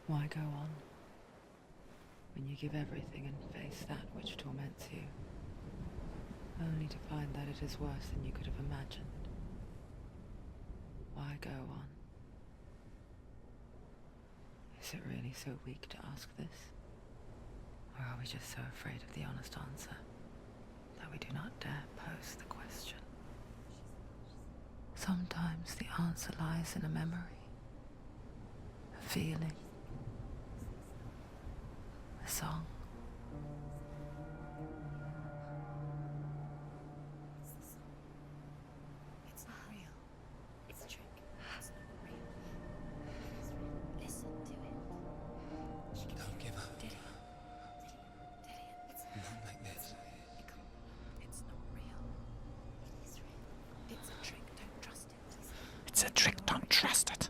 Why go on when you give everything and face that which torments you, only to find that it is worse than you could have imagined? Why go on? Is it really so weak to ask this? Or are we just so afraid of the honest answer that we do not dare pose the question? Sometimes the answer lies in a memory, a feeling, a song. It's not real. It's a trick. It's not real. It's real. Listen to it. Don't give up. Did it? It's Not like this. It's not real. It is real. It's a trick. Don't trust it. It's a trick, don't trust it.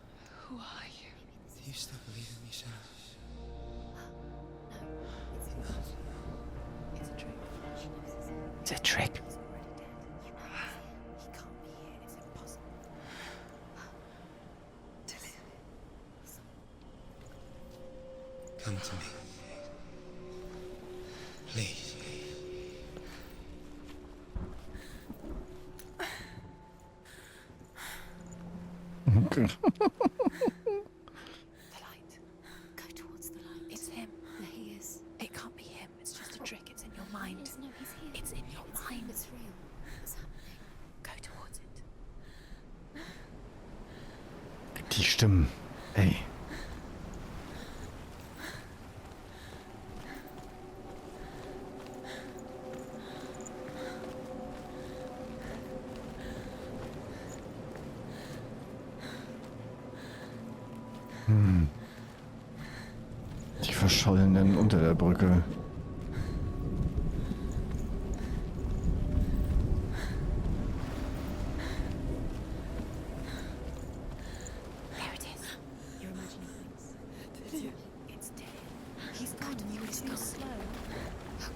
Who are you? Do you still believe in me, Senua? It's a trick. It's a trick. He's already dead. He can't be here. It's impossible. Come to me. Please. The light. Go towards the light. It's him. There he is. It can't be him. It's just a trick. It's in your mind. No, he's here. It's in your mind. It's real. It's happening. Go towards it. Die Stimmen. Ey. Die Verschollenen unter der Brücke. There it is. You're imagining things. It's dead. He's gone. You were too slow.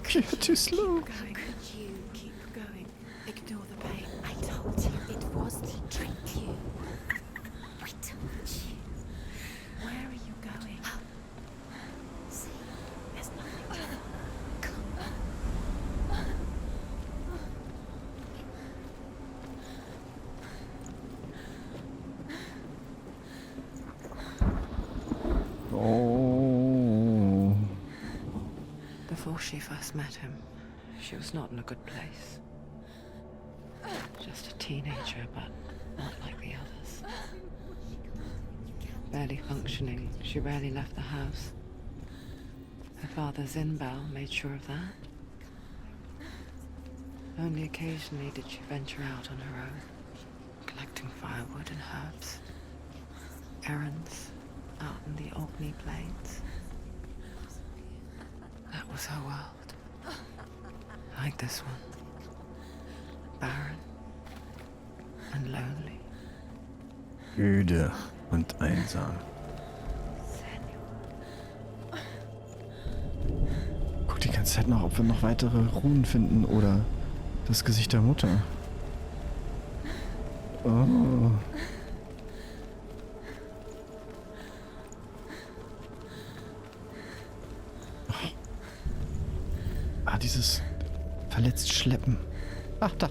You're too slow. How could you keep going? Ignore the pain. I told you it was to trick you. I told you. Where are you going? See, there's nothing. Come on. Oh. Before she first met him, she was not in a good place. Just a teenager, but not like the others. Barely functioning, she rarely left the house. Her father, Zinbao, made sure of that. Only occasionally did she venture out on her own, collecting firewood and herbs. Errands out in the Orkney Plains. That was her world. Like this one. Barren and lonely. Öde und einsam. Guck die ganze Zeit noch, ob wir noch weitere Runen finden oder das Gesicht der Mutter. Oh. Ah, dieses verletzt schleppen. Ach, da.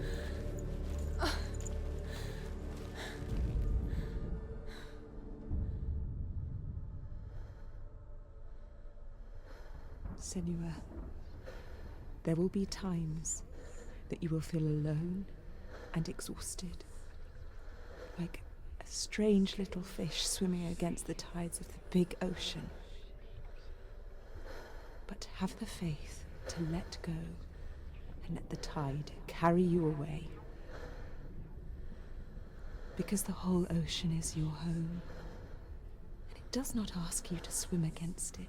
Senua, there will be times that you will feel alone and exhausted, like a strange little fish swimming against the tides of the big ocean. But have the faith to let go and let the tide carry you away. Because the whole ocean is your home, and it does not ask you to swim against it.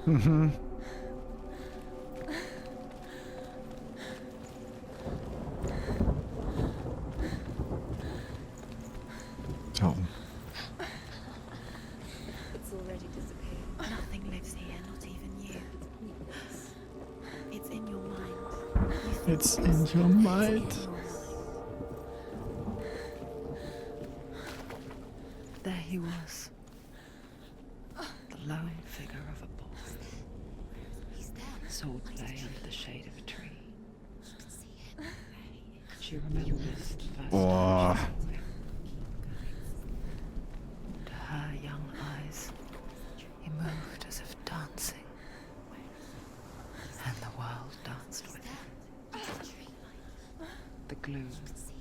Mhm. Tauchen. It's already disappeared. Nothing lives here, not even you. It's in your mind. You think It's in your mind. it's in your mind. there he was, the lone figure of a boy. Sword lay under the shade of a tree. She remembers the first time she saw him. To her young eyes, he moved as if dancing, and the world danced with him. The glue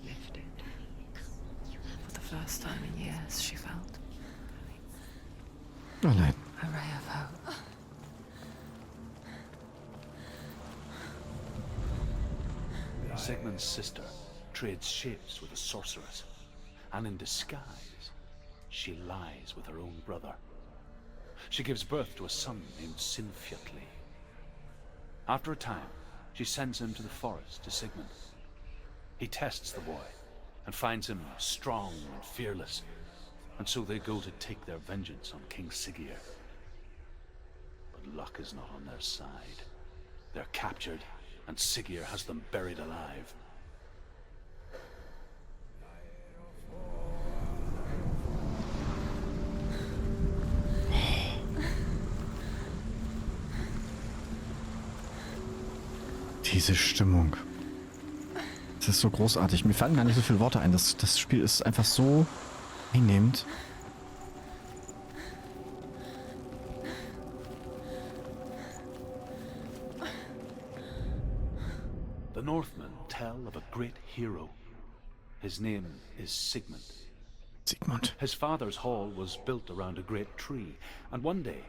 lifted. For the first time in years, she felt Oh nein. a ray of hope. Sigmund's sister trades shapes with a sorceress, and in disguise, she lies with her own brother. She gives birth to a son named Sinfjotli. After a time, she sends him to the forest to Sigmund. He tests the boy and finds him strong and fearless, and so they go to take their vengeance on King Siggeir. But luck is not on their side. They're captured, and Siggeir has them buried alive. Diese Stimmung. Das ist so großartig. Mir fallen gar nicht so viele Worte ein. Das Spiel ist einfach so einnehmend. The Northmen tell of a great hero. His name is Sigmund. Sigmund. His father's hall was built around a great tree, and one day,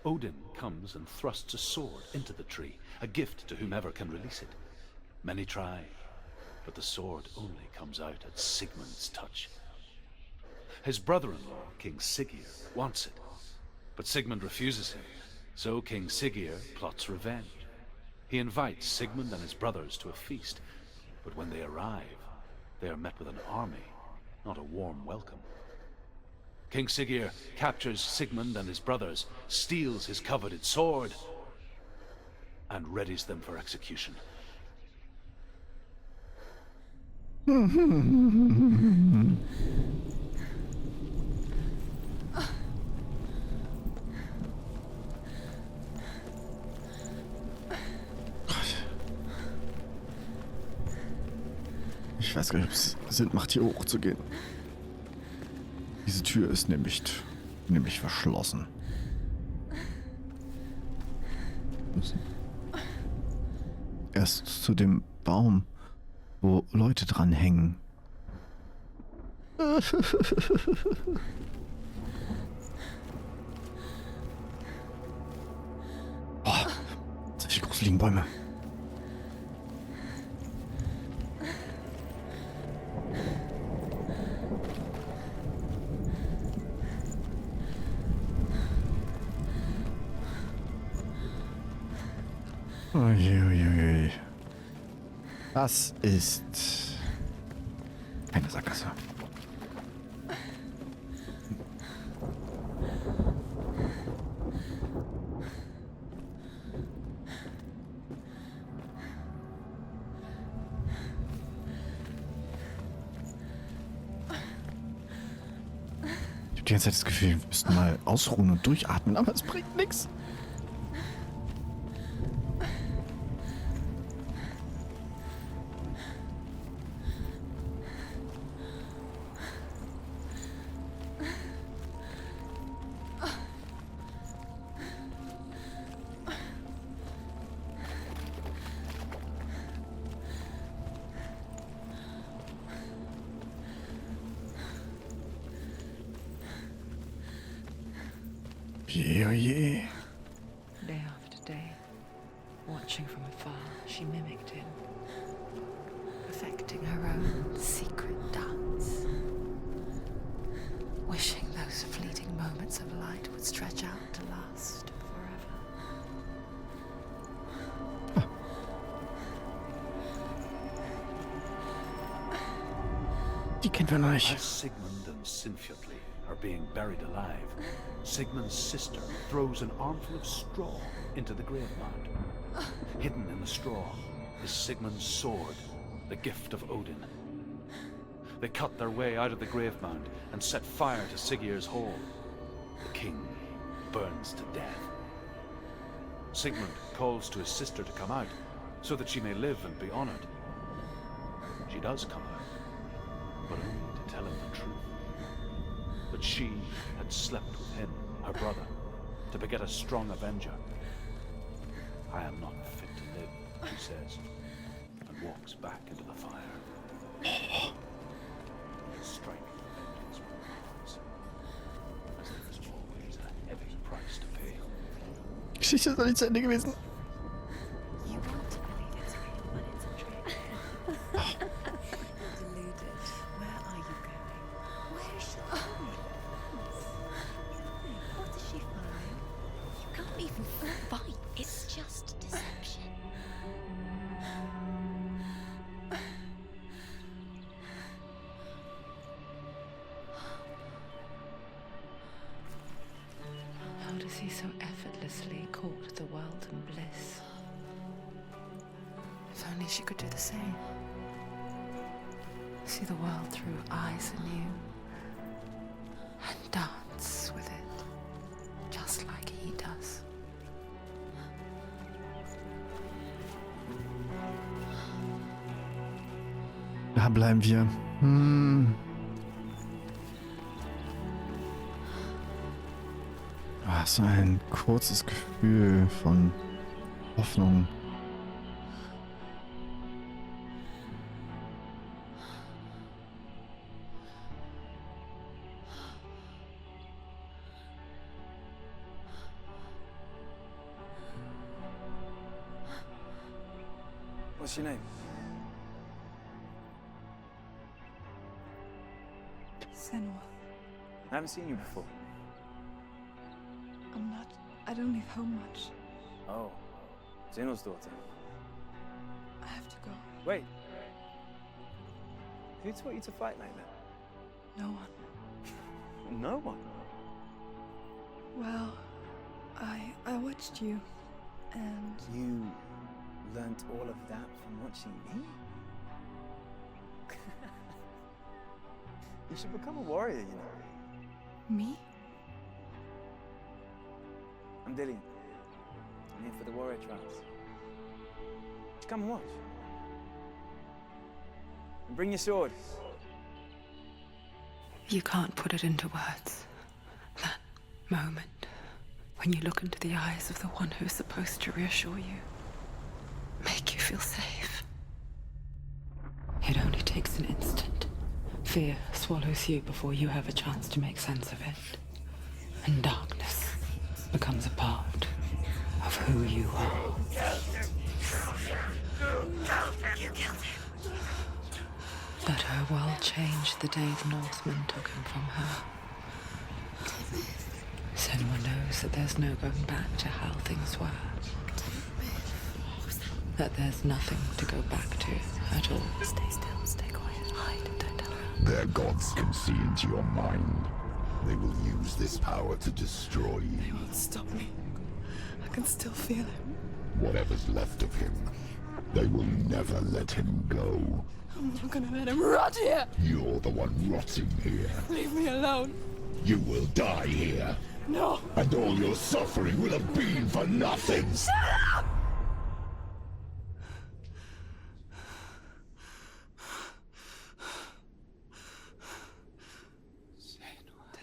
Odin comes and thrusts a sword into the tree, a gift to whomever can release it. Many try, but the sword only comes out at Sigmund's touch. His brother-in-law, King Siggeir, wants it, but Sigmund refuses him, so King Siggeir plots revenge. He invites Sigmund and his brothers to a feast, but when they arrive, they are met with an army, not a warm welcome. King Siggeir captures Sigmund and his brothers, steals his coveted sword, and readies them for execution. Ich weiß gar nicht, ob es Sinn macht, hier hochzugehen. Diese Tür ist nämlich verschlossen. Erst zu dem Baum, wo Leute dran hängen. Boah, solche gruseligen Bäume. Uiuiui. Das ist eine Sackgasse. Ich habe die ganze Zeit das Gefühl, wir müssten mal ausruhen und durchatmen, aber es bringt nichts. Oje. Day after day, watching from afar, she mimicked him, perfecting her own secret dance, wishing those fleeting moments of light would stretch out to last forever. Die kennen wir noch nicht. As Sigmund and Sinfjotli are being buried alive, Sigmund's sister throws an armful of straw into the grave mound. Hidden in the straw is Sigmund's sword, the gift of Odin. They cut their way out of the grave mound and set fire to Siggeir's hall. The king burns to death. Sigmund calls to his sister to come out, so that she may live and be honored. She does come out, but only to tell him the truth. That she had slept with him, her brother, to beget a strong avenger. I am not fit to live, she says, and walks back into the fire. Strike the vengeance with arms, as there is always a heavy price to pay. Geschichte ist noch nicht zu Ende gewesen. You want to believe it's real, but it's a trick. You're deluded. Where are you going? Where is she going? What is she following? You can't even fight. It's just deception. How does he so effortlessly court the world and bliss? If only she could do the same. See the world through eyes anew. And dance with it, just like he does. Da bleiben wir. So ein kurzes Gefühl von Hoffnung. What's your name? Senua. I haven't seen you before. I don't leave home much. Oh, Zenua's daughter. I have to go. Wait. Who taught you to fight like that? No one. No one? Well, I watched you, and You learnt all of that from watching me? You should become a warrior, you know. me? I'm Dillian. I'm here for the warrior trials. Come and watch. And bring your sword. You can't put it into words. That moment when you look into the eyes of the one who is supposed to reassure you, make you feel safe. It only takes an instant. Fear swallows you before you have a chance to make sense of it. And darkness becomes a part of who you are. You killed him. That her world changed the day the Northmen took him from her. Senua knows that there's no going back to how things were. That there's nothing to go back to at all. Stay still, stay quiet, hide, don't tell her. Their gods can see into your mind. They will use this power to destroy They you. won't stop me. I can still feel him. Whatever's left of him, they will never let him go. I'm not gonna let him rot here. You're the one rotting here. Leave me alone. You will die here. No. And all your suffering will have been for nothing. Shut up!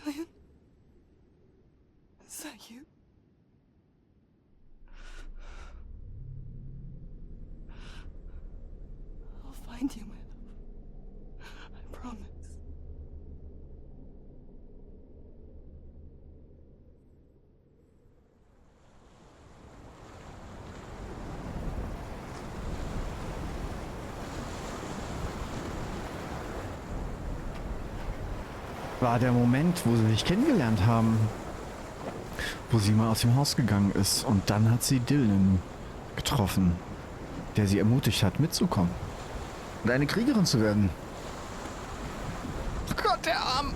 Dillian? Is that you? I'll find you, my love. I promise. War der Moment, wo sie sich kennengelernt haben. Wo sie mal aus dem Haus gegangen ist. Und dann hat sie Dylan getroffen, der sie ermutigt hat, mitzukommen. Und eine Kriegerin zu werden. Oh Gott, der Arm!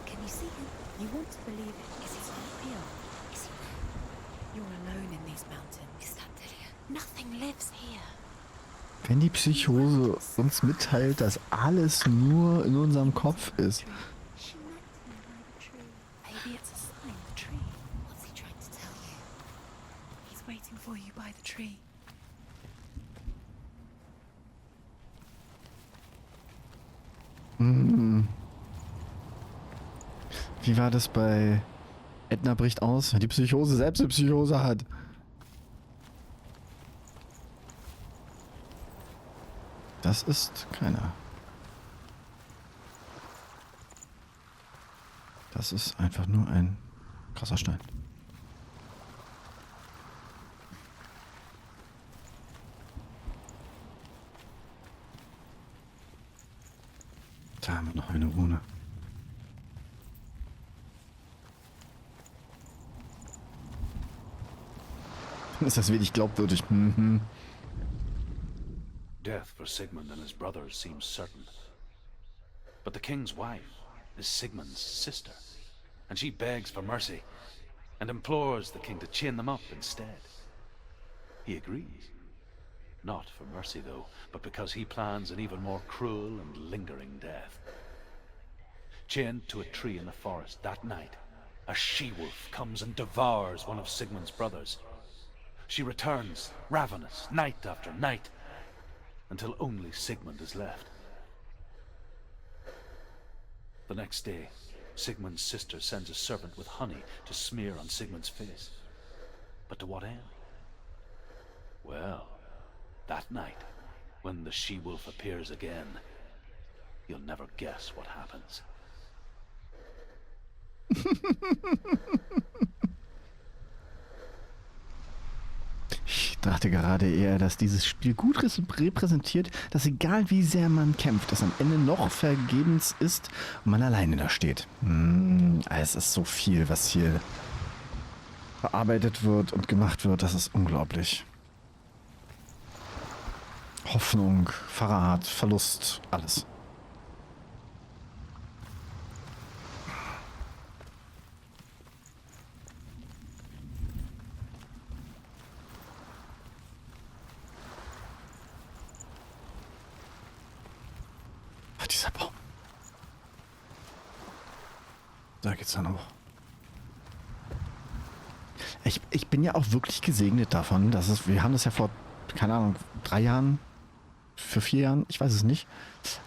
Can you see him? You want to believe it. Is he real? Is he real? You're alone in these mountains. Nothing lives here. Wenn die Psychose uns mitteilt, dass alles nur in unserem Kopf ist. She met him by the tree. Maybe it's a sign, the tree. What's he trying to tell you? He's waiting for you by the tree. Wie war das bei Edna bricht aus? Die Psychose selbst eine Psychose hat. Das ist keiner. Das ist einfach nur ein krasser Stein. Da haben wir noch eine Rune. Ist das wenig glaubwürdig? Mhm. Death for Sigmund and his brothers seems certain. But the king's wife is Sigmund's sister, and she begs for mercy and implores the king to chain them up instead. He agrees. Not for mercy, though, but because he plans an even more cruel and lingering death. Chained to a tree in the forest that night, a she-wolf comes and devours one of Sigmund's brothers. She returns, ravenous, night after night, until only Sigmund is left. The next day, Sigmund's sister sends a servant with honey to smear on Sigmund's face. But to what end? Well, that night, when the she-wolf appears again, you'll never guess what happens. Ich dachte gerade eher, dass dieses Spiel gut repräsentiert, dass egal wie sehr man kämpft, es am Ende noch vergebens ist und man alleine da steht. Es ist so viel, was hier verarbeitet wird und gemacht wird, das ist unglaublich. Hoffnung, Verrat, Verlust, alles. Dieser Baum. Da geht's dann hoch. Ich bin ja auch wirklich gesegnet davon, dass es, wir haben das ja vor, keine Ahnung, 3 Jahren, für 4 Jahren, ich weiß es nicht,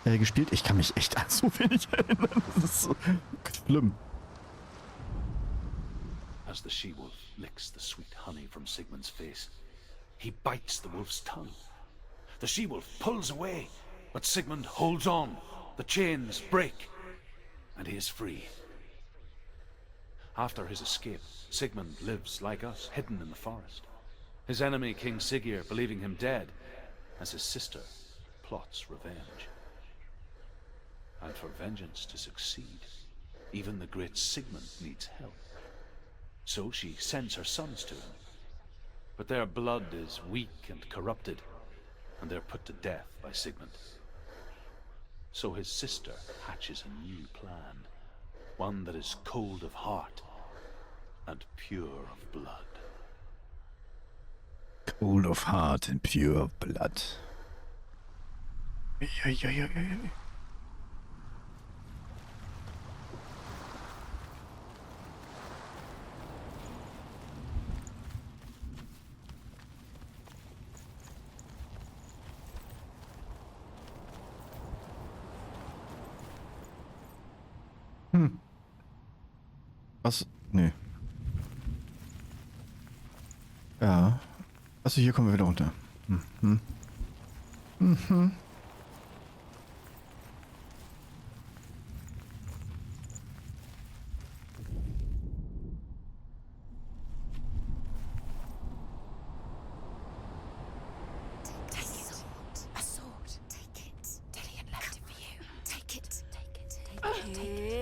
gespielt. Ich kann mich echt an so wenig erinnern. Das ist so schlimm. As the she-wolf licks the sweet honey from Sigmund's face, he bites the wolf's tongue. The she-wolf pulls away, but Sigmund holds on. The chains break, and he is free. After his escape, Sigmund lives like us, hidden in the forest. His enemy, King Siggeir, believing him dead, as his sister plots revenge. And for vengeance to succeed, even the great Sigmund needs help. So she sends her sons to him. But their blood is weak and corrupted, and they're put to death by Sigmund. So his sister hatches a new plan, one that is cold of heart and pure of blood. Cold of heart and pure of blood. Was? Nee. Ja. Also hier kommen wir wieder runter. Take a sword. Take it. Dillian left it for you. Take it. Take it. Take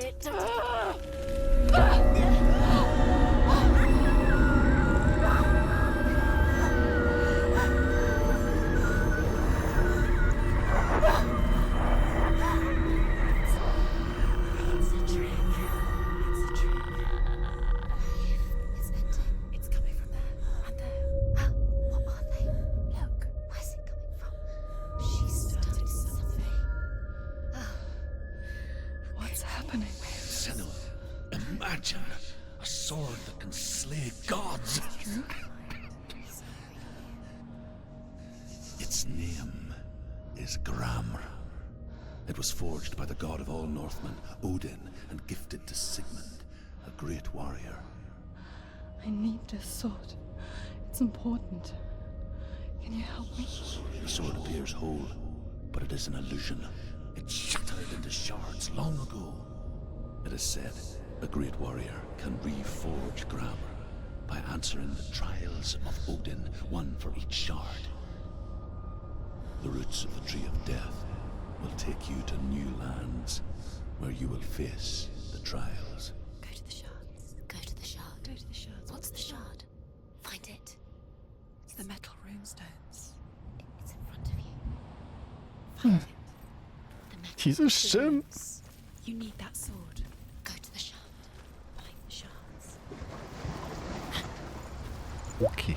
it. happening? Senua, imagine a sword that can slay gods. Its name is Gramr. It was forged by the god of all Northmen, Odin, and gifted to Sigmund, a great warrior. I need this sword. It's important. Can you help me? The sword appears whole, but it is an illusion. It shattered into shards long ago. It is said a great warrior can reforge Gramr by answering the trials of Odin, one for each shard. The roots of the Tree of Death will take you to new lands where you will face the trials. Go to the shards. Go to the shard. Go to the shards. What's the shard? Find it. It's the metal runestones. It's in front of you. Find it. The metal Diese Stimmen. runes. You need that sword. Go to the shard. Find the shards. Okay.